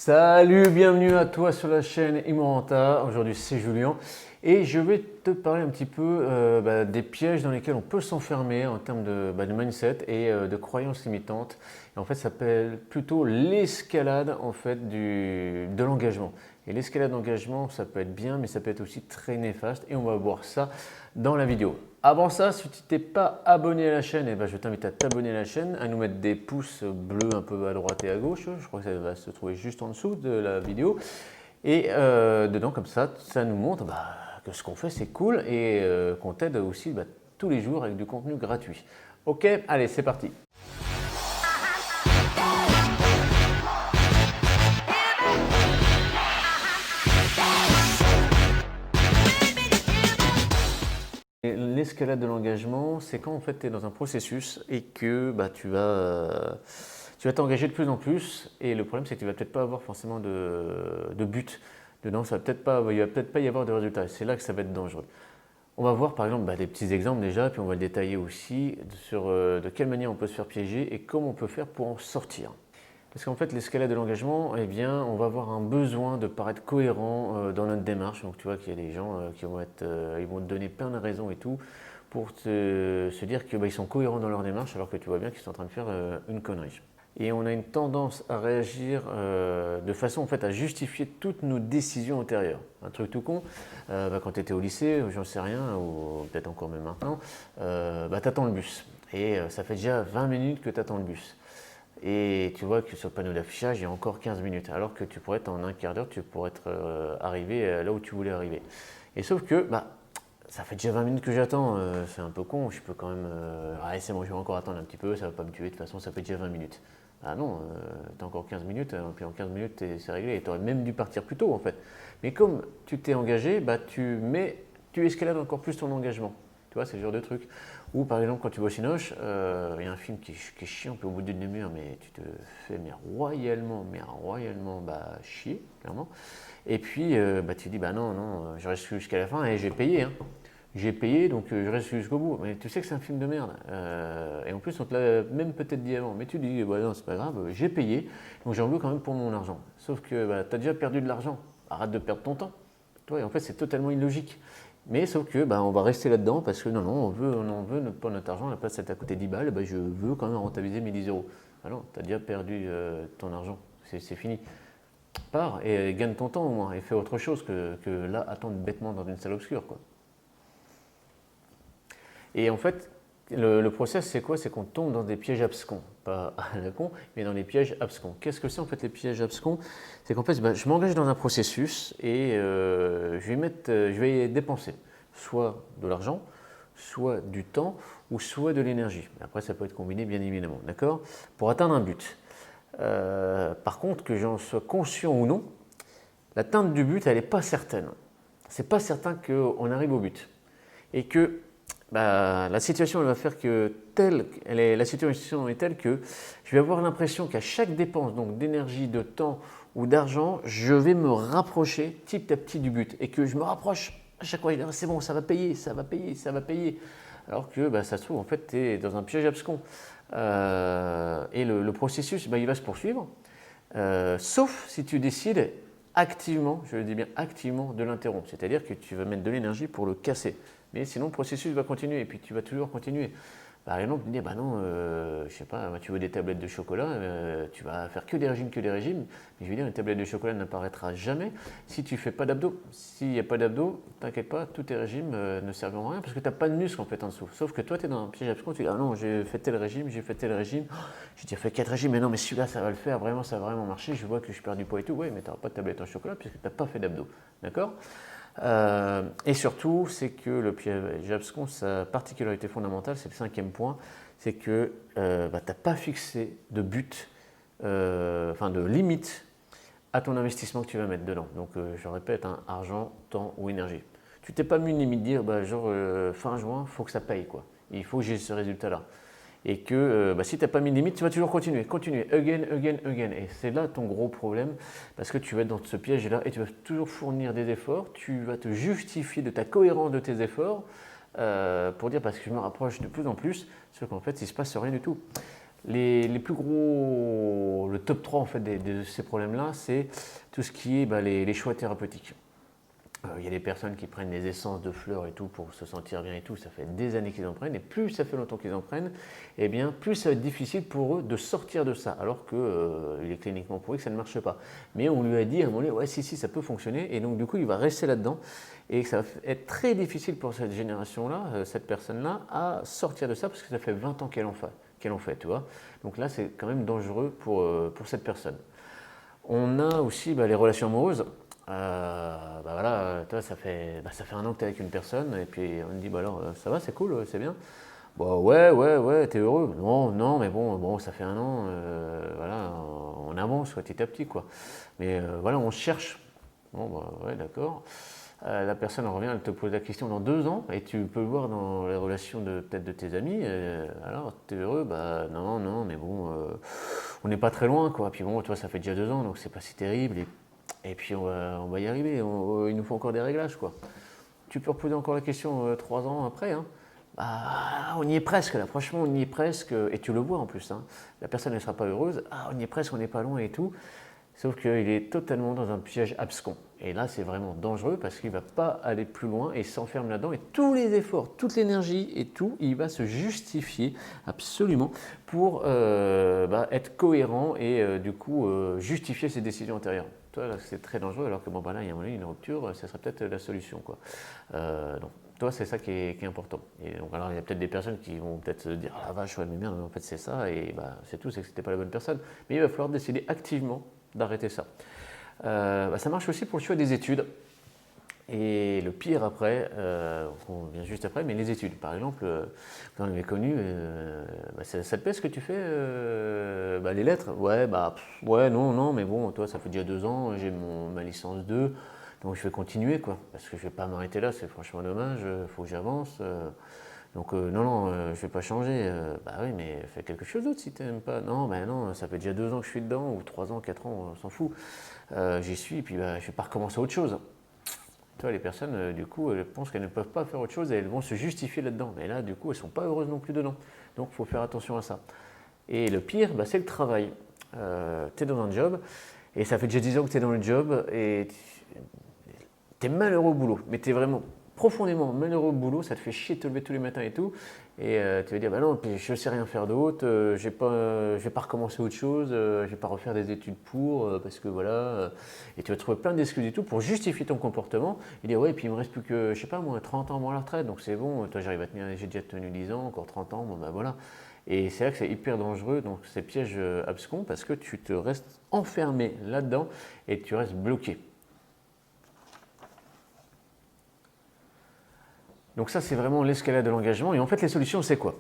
Salut, bienvenue à toi sur la chaîne Imorenta. Aujourd'hui c'est Julien et je vais te parler un petit peu des pièges dans lesquels on peut s'enfermer en termes de mindset et de croyances limitantes. Et en fait, ça s'appelle plutôt l'escalade en fait de l'engagement. Et l'escalade d'engagement, ça peut être bien, mais ça peut être aussi très néfaste. Et on va voir ça dans la vidéo. Avant ça, si tu t'es pas abonné à la chaîne, je t'invite à t'abonner à la chaîne, à nous mettre des pouces bleus un peu à droite et à gauche. Je crois que ça va se trouver juste en dessous de la vidéo. Et dedans, comme ça nous montre que ce qu'on fait, c'est cool et qu'on t'aide aussi tous les jours avec du contenu gratuit. Ok, allez, c'est parti. L'escalade de l'engagement, c'est quand en fait tu es dans un processus et que tu vas t'engager de plus en plus. Et le problème, c'est que tu vas peut-être pas avoir forcément de but dedans. Il va peut-être pas y avoir de résultat. C'est là que ça va être dangereux. On va voir par exemple des petits exemples déjà, puis on va le détailler aussi sur de quelle manière on peut se faire piéger et comment on peut faire pour en sortir. Parce qu'en fait, l'escalade de l'engagement, eh bien, on va avoir un besoin de paraître cohérent dans notre démarche. Donc, tu vois qu'il y a des gens ils vont te donner plein de raisons et tout pour se dire qu'ils sont cohérents dans leur démarche, alors que tu vois bien qu'ils sont en train de faire une connerie. Et on a une tendance à réagir de façon en fait à justifier toutes nos décisions antérieures. Un truc tout con, quand tu étais au lycée, j'en sais rien, ou peut-être encore même maintenant, tu attends le bus. Et ça fait déjà 20 minutes que tu attends le bus. Et tu vois que sur le panneau d'affichage, il y a encore 15 minutes, alors que tu pourrais être en un quart d'heure, tu pourrais être arrivé là où tu voulais arriver. Et sauf que ça fait déjà 20 minutes que j'attends, c'est un peu con, je peux quand même... c'est bon, je vais encore attendre un petit peu, ça ne va pas me tuer, de toute façon ça fait déjà 20 minutes. Ah non, tu as encore 15 minutes, puis en 15 minutes c'est réglé, et tu aurais même dû partir plus tôt en fait. Mais comme tu t'es engagé, tu escalades encore plus ton engagement. Tu vois, c'est le genre de truc. Ou par exemple, quand tu vois Cinoche, il y a un film qui est chiant, puis au bout d'une demi-heure, mais tu te fais royalement chier, clairement. Et puis, tu dis, non, je reste jusqu'à la fin et j'ai payé. Hein. J'ai payé, donc je reste jusqu'au bout. Mais tu sais que c'est un film de merde. Et en plus, on te l'a même peut-être dit avant. Mais tu dis, non, c'est pas grave, j'ai payé, donc j'en veux quand même pour mon argent. Sauf que tu as déjà perdu de l'argent. Arrête de perdre ton temps. Toi, et en fait, c'est totalement illogique. Mais sauf que on va rester là-dedans parce que non, on veut pas notre argent, la place ça t'a coûté 10 balles, je veux quand même rentabiliser mes 10 euros. Ah non, tu as déjà perdu ton argent, c'est fini. Pars et gagne ton temps au moins et fais autre chose que là, attendre bêtement dans une salle obscure. Quoi. Et en fait, le process, c'est quoi? C'est qu'on tombe dans des pièges abscons. Pas à la con, mais dans des pièges abscons. Qu'est-ce que c'est en fait les pièges abscons? C'est qu'en fait, je m'engage dans un processus et je vais dépenser soit de l'argent, soit du temps ou soit de l'énergie. Après, ça peut être combiné bien évidemment, d'accord? Pour atteindre un but. Par contre, que j'en sois conscient ou non, l'atteinte du but, elle n'est pas certaine. C'est pas certain qu'on arrive au but. Et que la situation elle va faire que la situation est telle que je vais avoir l'impression qu'à chaque dépense donc d'énergie, de temps ou d'argent, je vais me rapprocher petit à petit du but et que je me rapproche à chaque fois. C'est bon, ça va payer, ça va payer, ça va payer. Alors que ça se trouve en fait tu es dans un piège abscon et le processus il va se poursuivre sauf si tu décides activement, je le dis bien activement, de l'interrompre. C'est-à-dire que tu vas mettre de l'énergie pour le casser. Mais sinon, le processus va continuer et puis tu vas toujours continuer. Par exemple, tu dis, non, je sais pas, tu veux des tablettes de chocolat, tu vas faire que des régimes. Mais je veux dire, une tablette de chocolat n'apparaîtra jamais si tu fais pas d'abdos. S'il n'y a pas d'abdos, t'inquiète pas, tous tes régimes ne serviront à rien parce que tu n'as pas de muscle en fait en dessous. Sauf que toi, tu es dans un piège abscon, tu dis, ah non, j'ai fait tel régime, j'ai déjà fait 4 régimes, mais non, mais celui-là, ça va le faire, vraiment, ça va vraiment marcher, je vois que je perds du poids et tout. Oui, mais tu n'auras pas de tablette en chocolat puisque tu n'as pas fait d'abdos. D'accord? Et surtout, c'est que le piège abscon, sa particularité fondamentale, c'est le 5e point, c'est que tu n'as pas fixé de but, de limite à ton investissement que tu vas mettre dedans. Donc, je répète, argent, temps ou énergie. Tu t'es pas mis une limite de dire, fin juin, il faut que ça paye, quoi. Il faut que j'ai ce résultat-là. Et que si tu n'as pas mis de limite, tu vas toujours continuer, again. Et c'est là ton gros problème, parce que tu vas être dans ce piège-là et tu vas toujours fournir des efforts, tu vas te justifier de ta cohérence de tes efforts pour dire parce que je me rapproche de plus en plus, sauf qu'en fait il ne se passe rien du tout. Les plus gros, le top 3 en fait de ces problèmes-là, c'est tout ce qui est les choix thérapeutiques. Il y a des personnes qui prennent des essences de fleurs et tout pour se sentir bien et tout, ça fait des années qu'ils en prennent, et plus ça fait longtemps qu'ils en prennent, et bien plus ça va être difficile pour eux de sortir de ça, alors qu'il est cliniquement prouvé que ça ne marche pas. Mais on lui a dit à un moment donné, ouais si ça peut fonctionner, et donc du coup il va rester là-dedans, et ça va être très difficile pour cette génération-là, cette personne-là, à sortir de ça, parce que ça fait 20 ans qu'elle en fait, tu vois. Donc là c'est quand même dangereux pour cette personne. On a aussi les relations amoureuses. Voilà, toi, ça fait un an que tu es avec une personne, et puis on te dit, bah alors, ça va, c'est cool, c'est bien. Bah ouais, t'es heureux. Non, mais bon, ça fait un an, voilà, on avance petit à petit, quoi. Mais voilà, on cherche. Bon, bah ouais, d'accord. La personne revient, elle te pose la question dans 2 ans, et tu peux le voir dans les relations peut-être de tes amis. Alors, t'es heureux? Bah non, mais bon, on n'est pas très loin, quoi. Puis bon, toi, ça fait déjà 2 ans, donc c'est pas si terrible. Et puis on va y arriver. Il nous faut encore des réglages, quoi. Tu peux reposer encore la question 3 ans après, hein. Bah, on y est presque là, franchement on y est presque, et tu le vois en plus, hein. La personne ne sera pas heureuse, on y est presque, on n'est pas loin et tout. Sauf qu'il est totalement dans un piège abscon. Et là, c'est vraiment dangereux parce qu'il ne va pas aller plus loin et s'enferme là-dedans. Et tous les efforts, toute l'énergie et tout, il va se justifier absolument pour être cohérent et du coup justifier ses décisions antérieures. Toi, là, c'est très dangereux alors que bon, là, il y a une rupture, ça serait peut-être la solution, quoi. Donc, toi, c'est ça qui est important. Et donc, alors, il y a peut-être des personnes qui vont peut-être se dire ah la vache, ouais, mais merde, en fait, c'est ça. Et c'est tout, c'est que c'était pas la bonne personne. Mais il va falloir décider activement d'arrêter ça. Ça marche aussi pour le choix des études. Et le pire après, on vient juste après, mais les études. Par exemple, vous en avez connu, ça te plaît ce que tu fais les lettres? Ouais, ouais, non, mais bon, toi, ça fait déjà 2 ans, j'ai ma licence 2, donc je vais continuer, quoi. Parce que je vais pas m'arrêter là, c'est franchement dommage, il faut que j'avance. Donc non, je ne vais pas changer. Bah oui, mais fais quelque chose d'autre si tu n'aimes pas. Non, ben non, ça fait déjà 2 ans que je suis dedans, ou 3 ans, 4 ans, on s'en fout. J'y suis, et puis je ne vais pas recommencer autre chose. Tu vois, les personnes, du coup, elles pensent qu'elles ne peuvent pas faire autre chose et elles vont se justifier là-dedans. Mais là, du coup, elles ne sont pas heureuses non plus dedans. Donc il faut faire attention à ça. Et le pire, c'est le travail. Tu es dans un job, et ça fait déjà 10 ans que tu es dans le job, et tu es malheureux au boulot, mais tu es vraiment profondément malheureux au boulot, ça te fait chier de te lever tous les matins et tout, et tu vas dire, bah non, puis je ne sais rien faire d'autre, je ne vais pas recommencer autre chose, je ne vais pas refaire des études parce que voilà, et tu vas trouver plein d'excuses et tout pour justifier ton comportement, et dire, ouais, et puis il me reste plus que, je sais pas moi, 30 ans avant la retraite, donc c'est bon, toi j'arrive à tenir, j'ai déjà tenu 10 ans, encore 30 ans, bon bah voilà. Et c'est là que c'est hyper dangereux, donc ces pièges abscons, parce que tu te restes enfermé là-dedans, et tu restes bloqué. Donc ça, c'est vraiment l'escalade de l'engagement. Et en fait, les solutions, c'est quoi?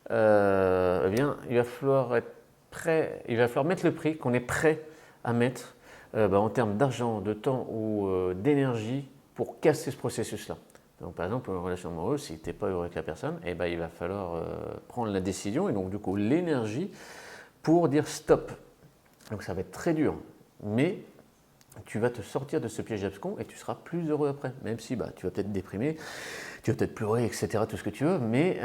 Eh bien, il va falloir être prêt, il va falloir mettre le prix qu'on est prêt à mettre en termes d'argent, de temps ou d'énergie pour casser ce processus-là. Donc par exemple, pour une relation amoureuse, si tu n'es pas heureux avec la personne, il va falloir prendre la décision et donc du coup l'énergie pour dire stop. Donc ça va être très dur, mais tu vas te sortir de ce piège abscon et tu seras plus heureux après. Même si tu vas peut-être déprimer, tu vas peut-être pleurer, etc., tout ce que tu veux, mais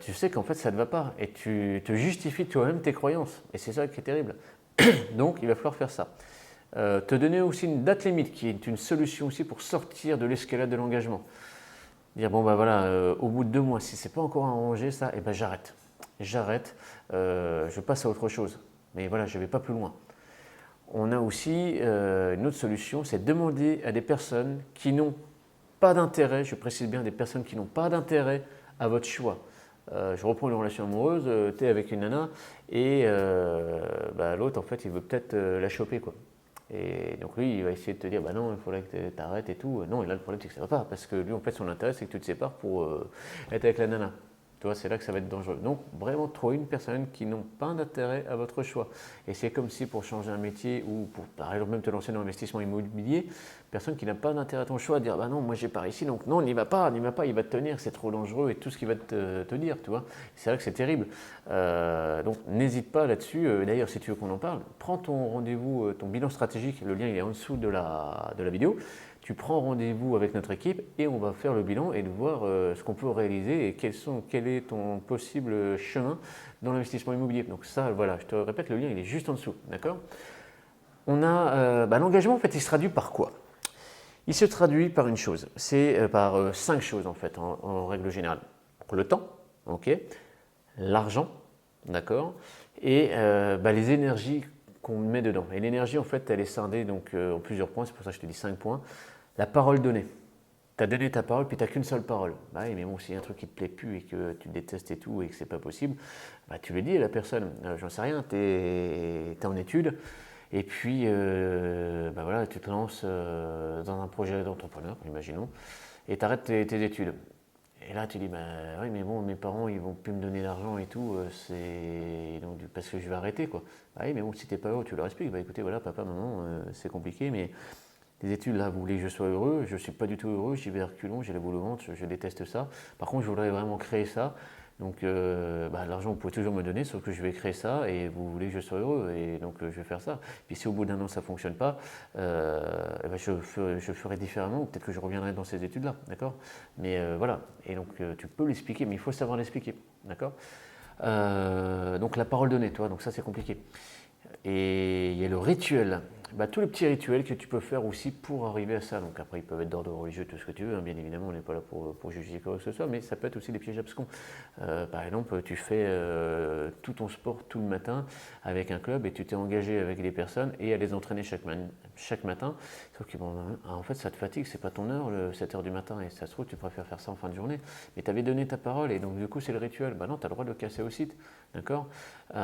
tu sais qu'en fait ça ne va pas et tu te justifies toi-même tes croyances. Et c'est ça qui est terrible. Donc il va falloir faire ça. Te donner aussi une date limite qui est une solution aussi pour sortir de l'escalade de l'engagement. Dire bon voilà, au bout de 2 mois, si c'est pas encore arrangé ça, j'arrête. Je passe à autre chose. Mais voilà, je ne vais pas plus loin. On a aussi une autre solution, c'est demander à des personnes qui n'ont pas d'intérêt, je précise bien des personnes qui n'ont pas d'intérêt à votre choix. Je reprends une relation amoureuse, tu es avec une nana et l'autre en fait il veut peut-être la choper, quoi. Et donc lui il va essayer de te dire bah non il faudrait que tu arrêtes et tout. Non, et là le problème c'est que ça ne va pas parce que lui en fait son intérêt c'est que tu te sépares pour être avec la nana. Tu vois, c'est là que ça va être dangereux. Donc, vraiment, trouver une personne qui n'ont pas d'intérêt à votre choix. Et c'est comme si pour changer un métier ou pour, par exemple, même te lancer dans l'investissement immobilier, personne qui n'a pas d'intérêt à ton choix, dire bah non, moi j'ai pas ici, donc non, n'y va pas, il va te tenir, c'est trop dangereux et tout ce qu'il va te dire, tu vois. C'est vrai que c'est terrible. Donc, n'hésite pas là-dessus. D'ailleurs, si tu veux qu'on en parle, prends ton rendez-vous, ton bilan stratégique, le lien il est en dessous de la vidéo. tu prends rendez-vous avec notre équipe et on va faire le bilan et de voir ce qu'on peut réaliser et quel est ton possible chemin dans l'investissement immobilier. Donc ça, voilà, je te répète, le lien il est juste en dessous, d'accord? On a l'engagement, en fait, il se traduit par quoi? Il se traduit par une chose, c'est par 5 choses en fait, en règle générale. Donc, le temps, ok, l'argent, d'accord, et les énergies qu'on met dedans. Et l'énergie, en fait, elle est scindée donc, en plusieurs points, c'est pour ça que je te dis 5 points. La parole donnée. Tu as donné ta parole, puis tu n'as qu'une seule parole. Bah oui, mais bon, s'il y a un truc qui ne te plaît plus et que tu détestes et tout et que c'est pas possible, bah, tu le dis à la personne. J'en sais rien, tu es en études. Et puis, voilà, tu te lances dans un projet d'entrepreneur, imaginons, et tu arrêtes tes études. Et là, tu dis, bah oui, mais bon, mes parents, ils vont plus me donner l'argent et tout, donc, parce que je vais arrêter, quoi. Ah oui, mais bon, si t'es pas heureux, tu leur expliques, bah écoutez, voilà, papa, maman, c'est compliqué, mais les études, là, vous voulez que je sois heureux, je ne suis pas du tout heureux, j'y vais à reculons, j'ai la boule au ventre, je déteste ça. Par contre, je voudrais vraiment créer ça. Donc, l'argent, vous pouvez toujours me donner, sauf que je vais créer ça et vous voulez que je sois heureux, et donc je vais faire ça. Puis si au bout d'un an ça ne fonctionne pas, je ferai différemment, ou peut-être que je reviendrai dans ces études-là, d'accord? Mais voilà, et donc tu peux l'expliquer, mais il faut savoir l'expliquer, d'accord? Donc la parole donnée, toi, donc ça c'est compliqué. Et il y a le rituel. Tous les petits rituels que tu peux faire aussi pour arriver à ça. Donc après, ils peuvent être d'ordre religieux, tout ce que tu veux. Hein. Bien évidemment, on n'est pas là pour juger quoi que ce soit, mais ça peut être aussi des pièges abscons. Par exemple, tu fais tout ton sport tout le matin avec un club et tu t'es engagé avec des personnes et à les entraîner chaque matin. Sauf que bon, en fait, ça te fatigue, c'est pas ton heure, 7 heures du matin, et ça se trouve, tu préfères faire ça en fin de journée. Mais tu avais donné ta parole et donc du coup, c'est le rituel. Non, tu as le droit de le casser aussi, d'accord? Il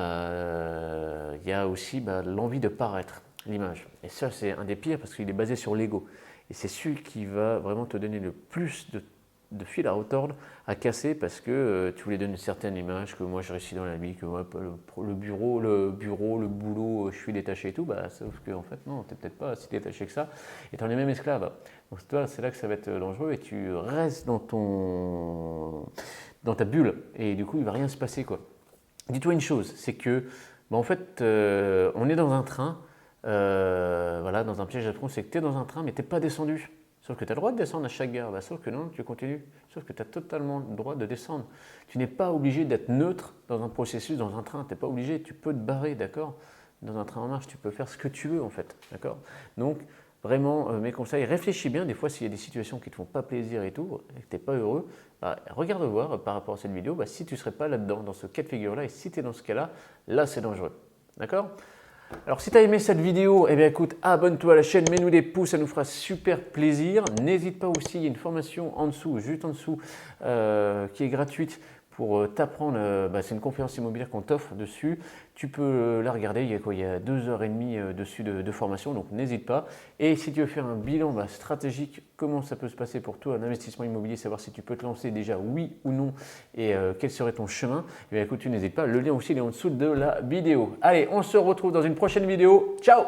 y a aussi l'envie de paraître, l'image. Et ça, c'est un des pires parce qu'il est basé sur l'ego. Et c'est celui qui va vraiment te donner le plus de fil à retordre, à casser, parce que tu voulais donner une certaine image, que moi je réussis dans la vie, que moi, le boulot, je suis détaché et tout, sauf que en fait non, tu n'es peut-être pas si détaché que ça, et tu en es même esclave. Donc toi, c'est là que ça va être dangereux, et tu restes dans ta bulle, et du coup il ne va rien se passer, quoi. Dis-toi une chose, c'est que, en fait, on est dans un train, dans un piège à fond, c'est que tu es dans un train, mais tu n'es pas descendu. Sauf que tu as le droit de descendre à chaque gare, sauf que non, tu continues. Sauf que tu as totalement le droit de descendre. Tu n'es pas obligé d'être neutre dans un processus, dans un train, tu n'es pas obligé, tu peux te barrer, d'accord? Dans un train en marche, tu peux faire ce que tu veux, en fait, d'accord? Donc, vraiment, mes conseils, réfléchis bien, des fois s'il y a des situations qui ne te font pas plaisir et tout, et que tu n'es pas heureux, regarde voir par rapport à cette vidéo, si tu ne serais pas là-dedans, dans ce cas de figure-là, et si tu es dans ce cas-là, là c'est dangereux. D'accord? Alors si tu as aimé cette vidéo, eh bien écoute, abonne-toi à la chaîne, mets-nous des pouces, ça nous fera super plaisir. N'hésite pas aussi, il y a une formation en dessous, juste en dessous, qui est gratuite pour t'apprendre, c'est une conférence immobilière qu'on t'offre dessus. Tu peux la regarder, il y a 2h30 dessus de formation, donc n'hésite pas. Et si tu veux faire un bilan stratégique, comment ça peut se passer pour toi, un investissement immobilier, savoir si tu peux te lancer déjà oui ou non, et quel serait ton chemin, eh bien écoute, tu n'hésites pas, le lien aussi il est en dessous de la vidéo. Allez, on se retrouve dans une prochaine vidéo, ciao!